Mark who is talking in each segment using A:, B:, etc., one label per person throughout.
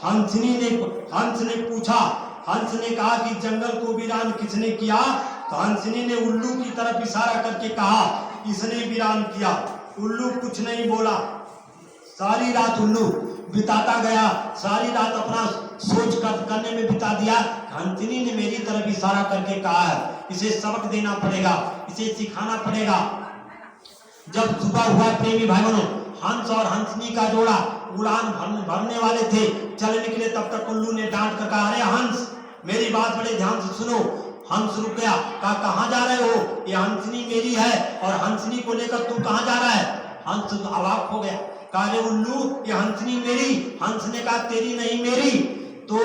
A: हंस ने पूछा, हंस ने कहा कि जंगल को वीरान किसने किया? तो हंसनी ने उल्लू की तरफ इशारा करके कहा, इसने वीरान किया। उल्लू कुछ नहीं बोला। सारी रात उल्लू बिताता गया, सारी रात अपना सोच करने में बिता दिया। हंसनी ने मेरी तरफ इशारा करके कहा है, इसे सबक देना पड़ेगा, इसे सिखाना पड़ेगा। जब सुबह हुआ प्रेमी भाई बहनों, हंस और हंसनी का जोड़ा उड़ान भरने वाले थे, चल निकले, तब तक उल्लू ने डांट कर कहा, अरे हंस मेरी बात बड़े ध्यान से सुनो। हंस रुक गया, कहा कहाँ जा रहे हो? ये हंसनी मेरी है और हंसनी को लेकर तू कहाँ जा रहा है? हंस तो अवाक हो गया, कहा अरे उल्लू ये हंसनी मेरी। हंस ने कहा तेरी नहीं मेरी। तो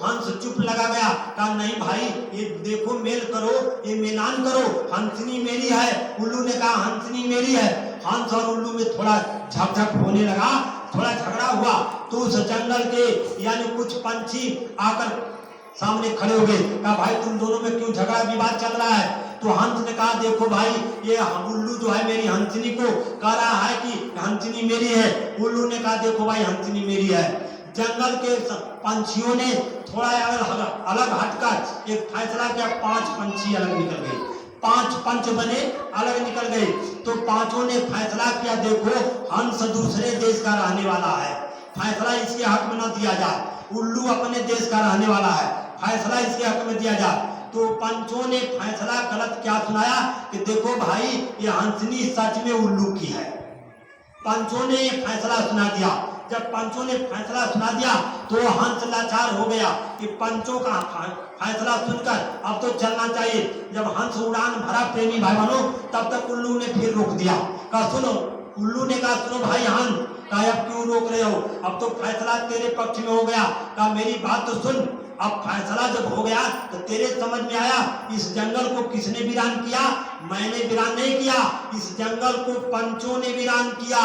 A: हंस चुप लगा गया, कहा नहीं भाई ये देखो मेल करो, ये मिलान करो, हंसनी मेरी है। उल्लू ने कहा हंसनी मेरी है। हंस और उल्लू में थोड़ा झकझक होने लगा, थोड़ा झगड़ा हुआ। तो उस जंगल के यानी कुछ पंछी आकर सामने खड़े हो गए, कहा भाई तुम दोनों में क्यों झगड़ा विवाद चल रहा है? तो हंस ने कहा देखो भाई ये उल्लू जो है मेरी हंसनी को कह रहा है कि हंसनी मेरी है। उल्लू ने कहा देखो भाई हंसनी मेरी है। जंगल के पंछियों ने थोड़ा अलग हटकर एक फैसला किया, 5 पंछी अलग निकल गए, 5 पंच बने अलग निकल गए। तो पांचों ने फैसला किया देखो हंस दूसरे देश का रहने वाला है, फैसला इसके हक में न दिया जाए। उल्लू अपने देश का रहने वाला है, फैसला इसके हक में दिया जाए। तो पंचों ने फैसला गलत क्या सुनाया कि देखो भाई ये हंसनी सच में उल्लू की है। पंचों ने फैसला सुना दिया। जब पंचों ने फैसला सुना दिया तो हंस लाचार हो गया कि पंचों का फैसला सुनकर अब तो चलना चाहिए। जब हंस उड़ान भरा प्रेमी भाई बहनों, तब तक उल्लू ने फिर रोक दिया, कहा सुनो। उल्लू ने कहा सुनो भाई हंस, कहा अब क्यों रोक रहे हो? अब तो फैसला तेरे पक्ष में हो गया। कहा मेरी बात तो सुन, अब फैसला जब हो गया तो तेरे समझ में आया इस जंगल को किसने वीरान किया? मैंने वीरान नहीं किया, इस जंगल को पंचों ने वीरान किया।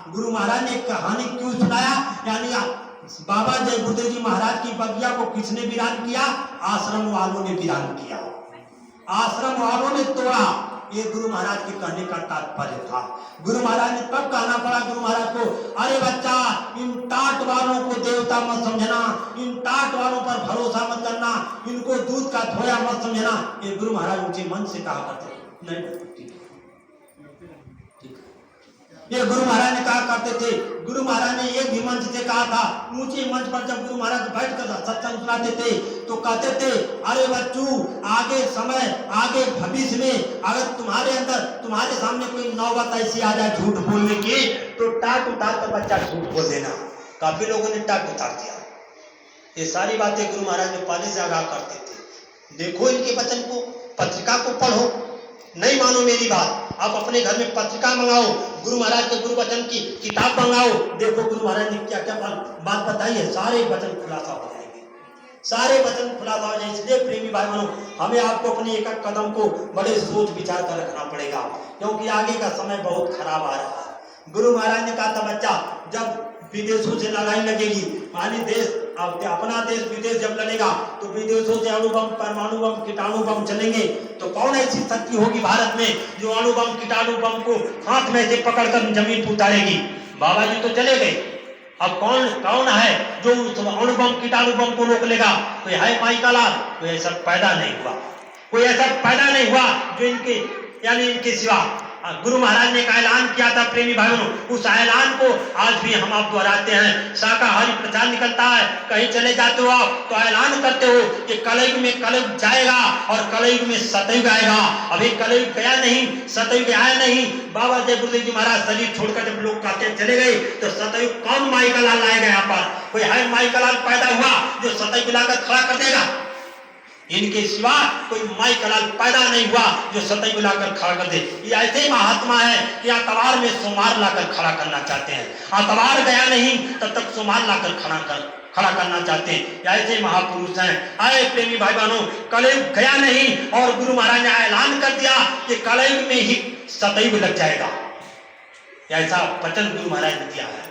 A: गुरु महाराज ने कहानी क्यों सुनाया? यानी बाबा जय गुरुदेव जी महाराज की बगिया को किसने वीरान किया? आश्रम वालों ने वीरान किया, आश्रम वालों ने तोड़ा। ये गुरु महाराज के कहने का तात्पर्य था। गुरु महाराज ने तब कहना पड़ा गुरु महाराज को, अरे बच्चा इन टाट वालों को देवता मत समझना, इन टाट वालों पर भरोसा मत करना, इनको दूध का धोया मत समझना। ये गुरु महाराज ऊंचे मन से कहा करते नहीं। ये गुरु महाराज ने कहा करते थे। गुरु महाराज ने एक भी मंच से कहा था, ऊंचे मंच पर जब गुरु महाराज बैठकर सत्संग सुनाते थे तो कहते थे, अरे बच्चों आगे समय आगे भविष्य में अगर तुम्हारे अंदर तुम्हारे सामने कोई नौबत ऐसी आ जाए झूठ बोलने की तो टाट उतार कर बच्चा झूठ बोल देना। काफी लोगों ने टाट उतार दिया। ये सारी बातें गुरु महाराज ने पहले से आगाह करते थे। देखो इनके वचन को, पत्रिका को पढ़ो, नहीं मानो मेरी बात, आप अपने घर में पत्रिका मंगाओ, गुरु महाराज के गुरु वचन की किताब मंगाओ, देखो गुरु महाराज ने क्या क्या बात बताई है, सारे वचन खुलासा हो जाएंगे, सारे वचन खुलासा हो जाएंगे। इसलिए प्रेमी भाई बहनों, हमें आपको अपने एक एक कदम को बड़े सोच विचार कर रखना पड़ेगा, क्योंकि आगे का समय बहुत खराब आ रहा है। गुरु महाराज ने कहा था बच्चा जब विदेशों से लड़ाई लगेगी, मानी देश अपना देश विदेश जब लड़ेगा तो विदेशों से अणुबम परमाणु बम कीटाणु बम चलेंगे, तो कौन ऐसी शक्ति होगी भारत में जो अणुबम कीटाणु बम को हाथ में से पकड़कर जमीन पर उतारेगी? बाबा जी तो चले गए, अब कौन है जो अणुबम कीटाणु बम को रोक लेगा? कोई है माइकलाल? कोई ऐसा पैदा नहीं हुआ, कोई ऐसा पैदा नहीं हुआ जो इनके यानी इनके सिवा। गुरु महाराज ने एक ऐलान किया था प्रेमी भाइयों, उस ऐलान को आज भी हम आप दोहराते हैं। शाकाहारी प्रचार निकलता है, कहीं चले जाते हो आप तो ऐलान करते हो कि कलयुग में कलयुग जाएगा और कलयुग में सतयुग आएगा। अभी कलयुग गया नहीं, सतयुग आया नहीं। बाबा जय गुरुदेव जी महाराज शरीर छोड़कर जब लोग कहते चले गए तो सतयुग कौन माइकलाल लाएगा? यहाँ पर कोई है माइकलाल पैदा हुआ जो सतयुग लाकर खड़ा कर देगा? इनके सिवा कोई माइकलाल पैदा नहीं हुआ जो सतयुग लाकर खड़ा कर दे। ये ऐसे ही महात्मा है कि अतवार में सोमवार लाकर खड़ा करना चाहते हैं, अतवार गया नहीं तब तक सोमवार लाकर खड़ा करना चाहते हैं। ऐसे महापुरुष हैं। आए प्रेमी भाई बहनों, कलयुग गया नहीं और गुरु महाराज ने ऐलान कर दिया कि कलयुग में ही सतयुग लग जाएगा। ऐसा वचन गुरु महाराज ने दिया है।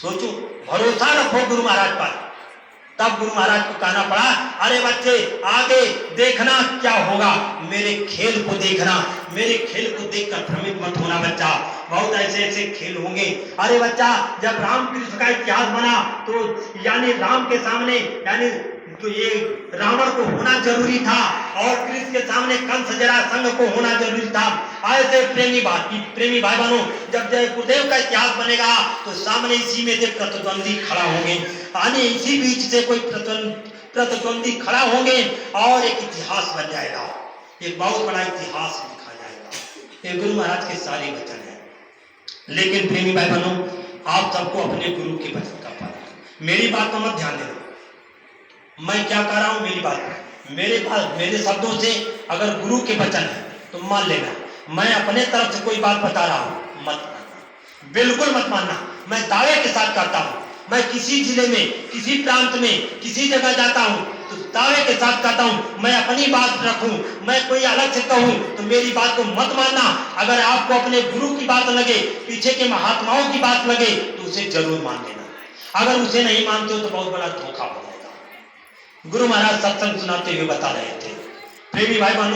A: सोचो, भरोसा रखो गुरु महाराज पर, तब गुरु महाराज को कहना पड़ा, अरे बच्चे आगे देखना क्या होगा, मेरे खेल को देखना, मेरे खेल को देखकर भ्रमित मत होना बच्चा, बहुत ऐसे ऐसे खेल होंगे। अरे बच्चा, जब राम कृष्ण का इतिहास बना तो यानी राम के सामने यानी तो ये रावण को होना जरूरी था और कृष्ण के सामने कंस जरासंध को होना जरूरी था। ऐसे प्रेमी भाई बहनों, जब जय गुरुदेव का इतिहास बनेगा तो सामने इसी में से प्रतिद्वंदी खड़ा होंगे, यानी इसी बीच से कोई प्रतिद्वंदी खड़ा होंगे और एक इतिहास बन जाएगा, एक बहुत बड़ा इतिहास लिखा जाएगा। ये गुरु महाराज के सारे वचन है। लेकिन प्रेमी भाई बहनों, आप सबको अपने गुरु के वचन का पालन, मेरी बात को मत ध्यान देना, मैं क्या कह रहा हूं मेरी बात, मेरे शब्दों से अगर गुरु के वचन है तो मान लेना, मैं अपने तरफ से कोई बात बता रहा हूं मत मानना, बिल्कुल मत मानना। मैं दावे के साथ कहता हूं, मैं किसी जिले में, किसी प्रांत में, किसी जगह जाता हूं तो दावे के साथ कहता हूं, मैं अपनी बात रखूं, मैं कोई अलग से कहूं तो मेरी बात को मत मानना। अगर आपको अपने गुरु की बात लगे, पीछे के महात्माओं की बात लगे तो उसे जरूर मान लेना, अगर उसे नहीं मानते हो तो बहुत बड़ा धोखा हो जाएगा। गुरु महाराज सत्संग सुनाते हुए बता रहे थे, प्रेमी भाई बहनों,